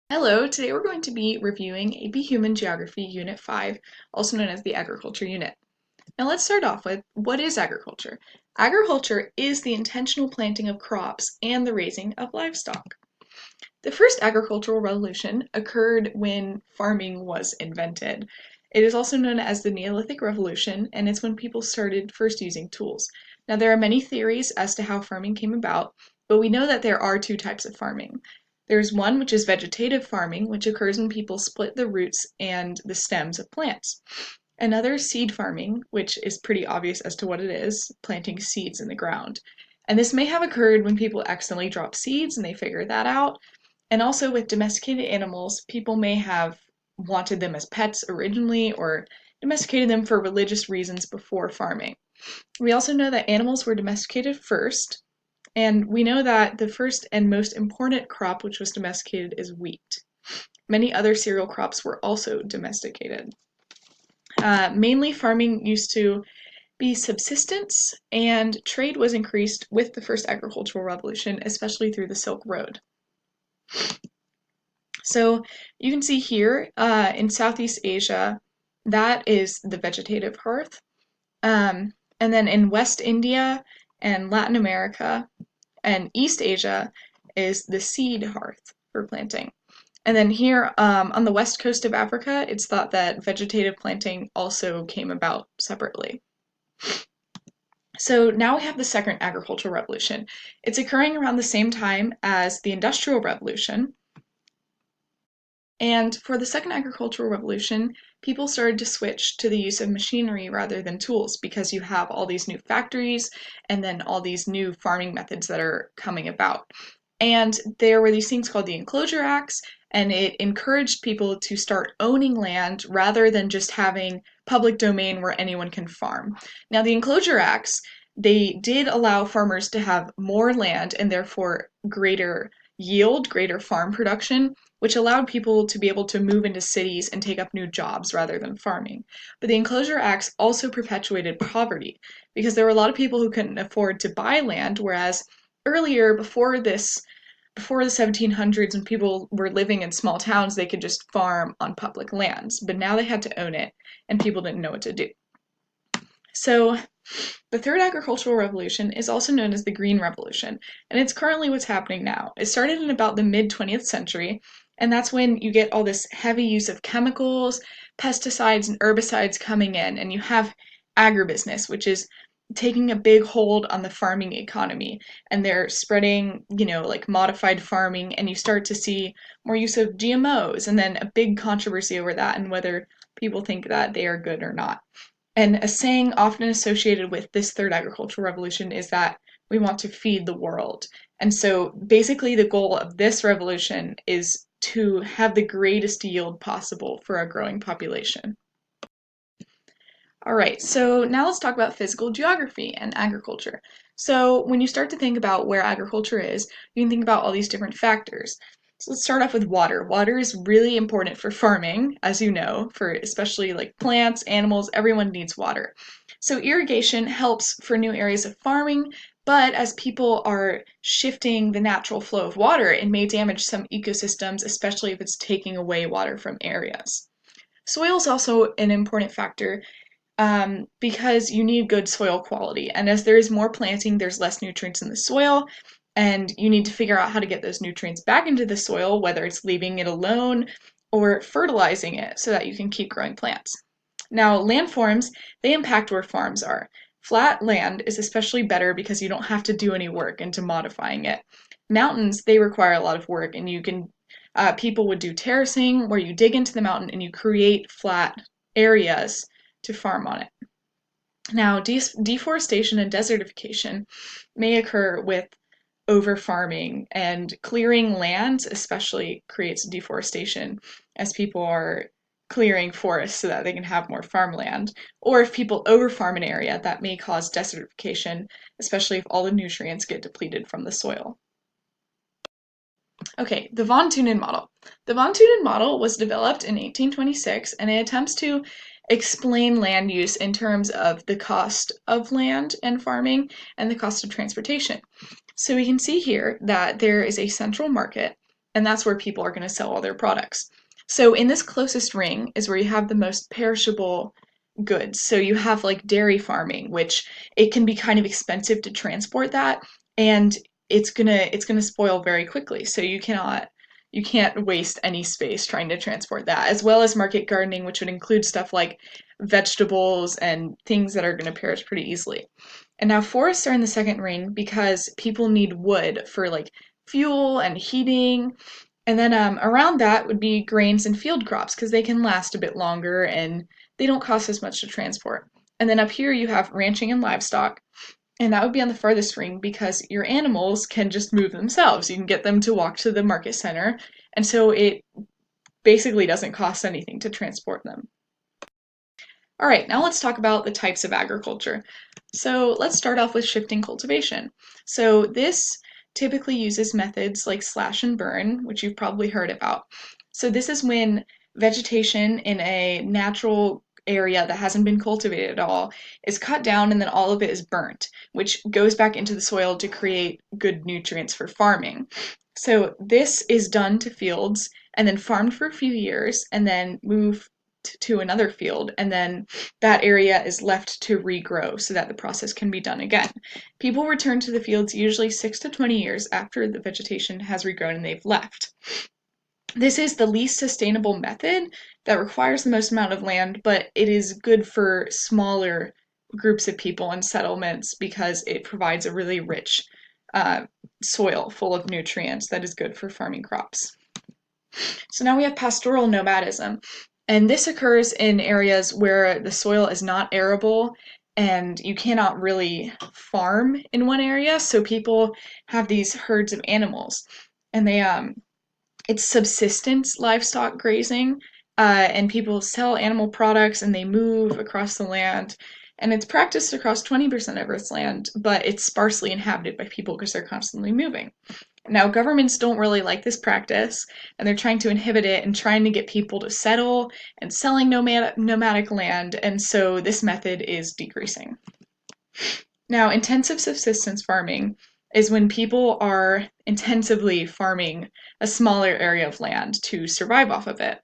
Hello, today we're going to be reviewing AP Human Geography Unit 5, also known as the Agriculture Unit. Now let's start off with, what is agriculture? Agriculture is the intentional planting of crops and the raising of livestock. The first agricultural revolution occurred when farming was invented. It is also known as the Neolithic Revolution, and it's when people started first using tools. Now there are many theories as to how farming came about, but we know that there are two types of farming. There's one which is vegetative farming, which occurs when people split the roots and the stems of plants. Another seed farming, which is pretty obvious as to what it is, planting seeds in the ground. And this may have occurred when people accidentally drop seeds and they figure that out. And also with domesticated animals, people may have wanted them as pets originally or domesticated them for religious reasons before farming. We also know that animals were domesticated first, and we know that the first and most important crop which was domesticated is wheat. Many other cereal crops were also domesticated. Mainly farming used to be subsistence, and trade was increased with the first agricultural revolution, especially through the Silk Road. So you can see here in Southeast Asia, that is the vegetative hearth. And then in West India and Latin America and East Asia is the seed hearth for planting. And then here on the west coast of Africa, it's thought that vegetative planting also came about separately. So now we have the second agricultural revolution. It's occurring around the same time as the Industrial Revolution. And for the second agricultural revolution, people started to switch to the use of machinery rather than tools because you have all these new factories and then all these new farming methods that are coming about. And there were these things called the Enclosure Acts, and it encouraged people to start owning land rather than just having public domain where anyone can farm. Now, the Enclosure Acts, they did allow farmers to have more land and therefore greater yield, greater farm production, which allowed people to be able to move into cities and take up new jobs rather than farming. But the Enclosure Acts also perpetuated poverty because there were a lot of people who couldn't afford to buy land, whereas earlier, before the 1700s, when people were living in small towns, they could just farm on public lands. But now they had to own it, and people didn't know what to do. So the third agricultural revolution is also known as the Green Revolution, and it's currently what's happening now. It started in about the mid-20th century, and that's when you get all this heavy use of chemicals, pesticides, and herbicides coming in, and you have agribusiness, which is taking a big hold on the farming economy, and they're spreading, like modified farming, and you start to see more use of GMOs, and then a big controversy over that and whether people think that they are good or not. And a saying often associated with this third agricultural revolution is that we want to feed the world. And so basically the goal of this revolution is to have the greatest yield possible for a growing population. All right, so now let's talk about physical geography and agriculture. So when you start to think about where agriculture is, you can think about all these different factors. So let's start off with water. Water is really important for farming, as you know, for especially like plants, animals, everyone needs water. So irrigation helps for new areas of farming, but as people are shifting the natural flow of water, it may damage some ecosystems, especially if it's taking away water from areas. Soil is also an important factor because you need good soil quality. And as there is more planting, there's less nutrients in the soil, and you need to figure out how to get those nutrients back into the soil, whether it's leaving it alone or fertilizing it so that you can keep growing plants. Now, landforms, they impact where farms are. Flat land is especially better because you don't have to do any work into modifying it. Mountains, they require a lot of work, and people would do terracing where you dig into the mountain and you create flat areas to farm on it. Now, deforestation and desertification may occur with over-farming, and clearing land especially creates deforestation as people are clearing forests so that they can have more farmland. Or if people over-farm an area, that may cause desertification, especially if all the nutrients get depleted from the soil. Okay, the von Thunen model. The von Thunen model was developed in 1826, and it attempts to explain land use in terms of the cost of land and farming and the cost of transportation. So we can see here that there is a central market, and that's where people are going to sell all their products. So in this closest ring is where you have the most perishable goods. So you have like dairy farming, which it can be kind of expensive to transport that, and it's gonna spoil very quickly. So you can't waste any space trying to transport that, as well as market gardening, which would include stuff like vegetables and things that are going to perish pretty easily. And now forests are in the second ring because people need wood for like fuel and heating. And then around that would be grains and field crops because they can last a bit longer and they don't cost as much to transport. And then up here you have ranching and livestock, and that would be on the farthest ring because your animals can just move themselves. You can get them to walk to the market center, and so it basically doesn't cost anything to transport them. All right, now let's talk about the types of agriculture. So let's start off with shifting cultivation. So this typically uses methods like slash and burn, which you've probably heard about. So this is when vegetation in a natural area that hasn't been cultivated at all is cut down and then all of it is burnt, which goes back into the soil to create good nutrients for farming. So this is done to fields and then farmed for a few years and then moved to another field, and then that area is left to regrow so that the process can be done again. People return to the fields usually 6 to 20 years after the vegetation has regrown and they've left. This is the least sustainable method that requires the most amount of land, but it is good for smaller groups of people and settlements because it provides a really rich soil full of nutrients that is good for farming crops. So now we have pastoral nomadism. And this occurs in areas where the soil is not arable and you cannot really farm in one area. So people have these herds of animals, and it's subsistence livestock grazing, and people sell animal products and they move across the land. And it's practiced across 20% of Earth's land, but it's sparsely inhabited by people because they're constantly moving. Now, governments don't really like this practice, and they're trying to inhibit it and trying to get people to settle and selling nomadic land, and so this method is decreasing. Now, intensive subsistence farming is when people are intensively farming a smaller area of land to survive off of it,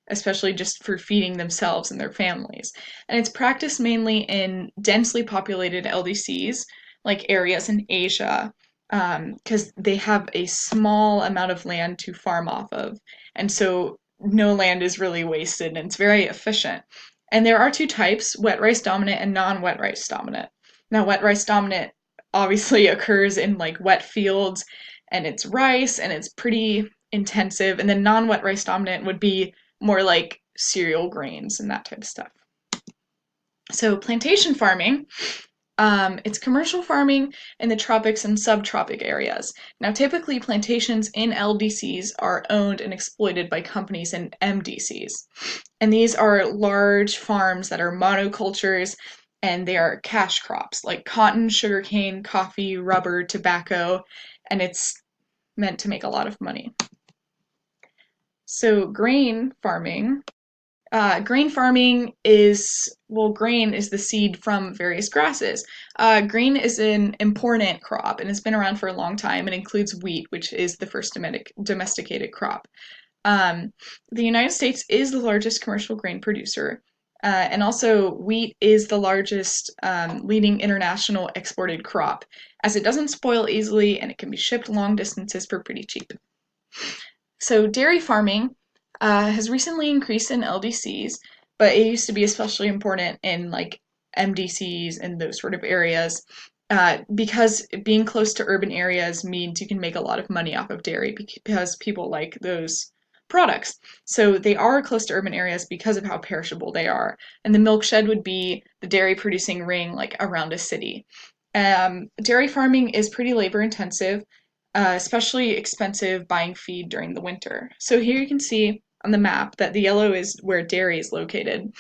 especially just for feeding themselves and their families. And it's practiced mainly in densely populated LDCs, like areas in Asia, because they have a small amount of land to farm off of. And so no land is really wasted and it's very efficient. And there are two types, wet rice dominant and non-wet rice dominant. Now, wet rice dominant obviously occurs in like wet fields and it's rice and it's pretty intensive. And then non-wet rice dominant would be more like cereal grains and that type of stuff. So plantation farming, it's commercial farming in the tropics and subtropic areas. Now, typically plantations in LDCs are owned and exploited by companies in MDCs. And these are large farms that are monocultures, and they are cash crops like cotton, sugarcane, coffee, rubber, tobacco, and it's meant to make a lot of money. So grain farming grain is the seed from various grasses. Grain is an important crop and it's been around for a long time. It includes wheat, which is the first domesticated crop. The United States is the largest commercial grain producer, and also wheat is the largest leading international exported crop, as it doesn't spoil easily and it can be shipped long distances for pretty cheap. So dairy farming has recently increased in LDCs, but it used to be especially important in like MDCs and those sort of areas, because being close to urban areas means you can make a lot of money off of dairy because people like those products. So they are close to urban areas because of how perishable they are. And the milk shed would be the dairy producing ring like around a city. Dairy farming is pretty labor intensive, especially expensive buying feed during the winter. So here you can see on the map that the yellow is where dairy is located.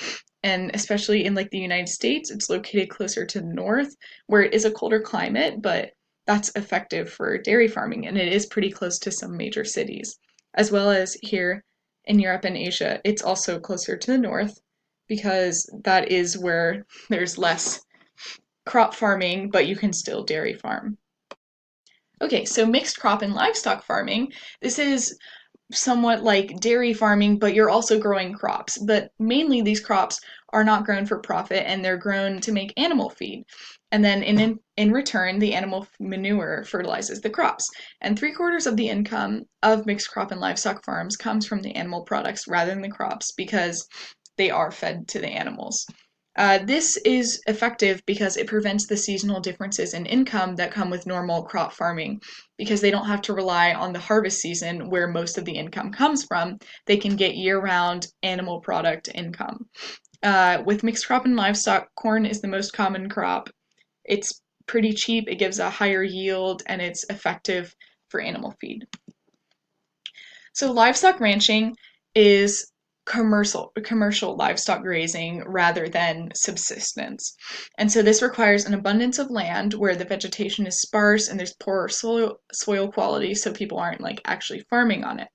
And especially in like the United States, it's located closer to the north, where it is a colder climate, but that's effective for dairy farming, and it is pretty close to some major cities. As well as here in Europe and Asia, it's also closer to the north because that is where there's less crop farming, but you can still dairy farm. Okay, so mixed crop and livestock farming. This is somewhat like dairy farming, but you're also growing crops. But mainly these crops are not grown for profit, and they're grown to make animal feed. And then in return, the animal manure fertilizes the crops. And 3/4 of the income of mixed crop and livestock farms comes from the animal products rather than the crops because they are fed to the animals. This is effective because it prevents the seasonal differences in income that come with normal crop farming, because they don't have to rely on the harvest season where most of the income comes from. They can get year-round animal product income. With mixed crop and livestock, corn is the most common crop. It's pretty cheap, it gives a higher yield, and it's effective for animal feed. So livestock ranching is commercial livestock grazing rather than subsistence. And so this requires an abundance of land where the vegetation is sparse and there's poor soil quality, so people aren't like actually farming on it.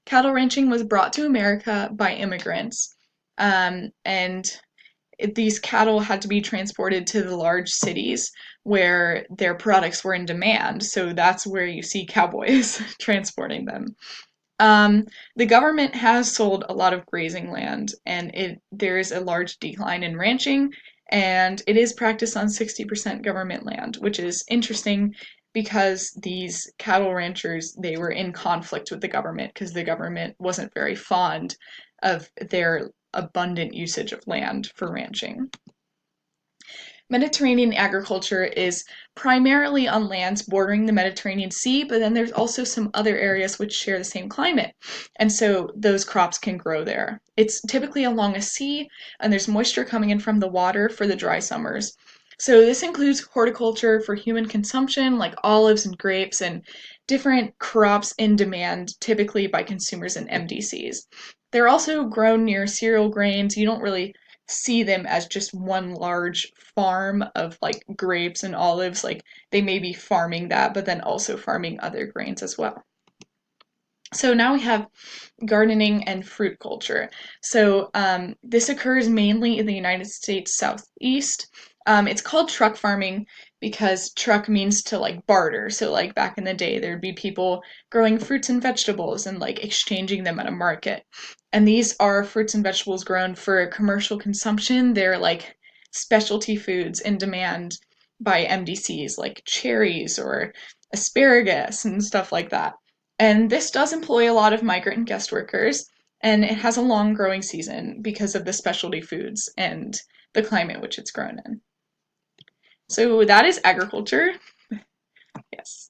Cattle ranching was brought to America by immigrants, and these cattle had to be transported to the large cities where their products were in demand. So that's where you see cowboys transporting them. The government has sold a lot of grazing land, and there is a large decline in ranching, and it is practiced on 60% government land, which is interesting because these cattle ranchers, they were in conflict with the government because the government wasn't very fond of their abundant usage of land for ranching. Mediterranean agriculture is primarily on lands bordering the Mediterranean Sea, but then there's also some other areas which share the same climate, and so those crops can grow there. It's typically along a sea, and there's moisture coming in from the water for the dry summers. So this includes horticulture for human consumption, like olives and grapes, and different crops in demand, typically by consumers and MDCs. They're also grown near cereal grains. You don't really see them as just one large farm of like grapes and olives. Like they may be farming that, but then also farming other grains as well. So now we have gardening and fruit culture. So this occurs mainly in the United States Southeast. It's called truck farming because truck means to like barter. So like back in the day, there'd be people growing fruits and vegetables and like exchanging them at a market. And these are fruits and vegetables grown for commercial consumption. They're like specialty foods in demand by MDCs like cherries or asparagus and stuff like that. And this does employ a lot of migrant and guest workers, and it has a long growing season because of the specialty foods and the climate which it's grown in. So that is agriculture. Yes.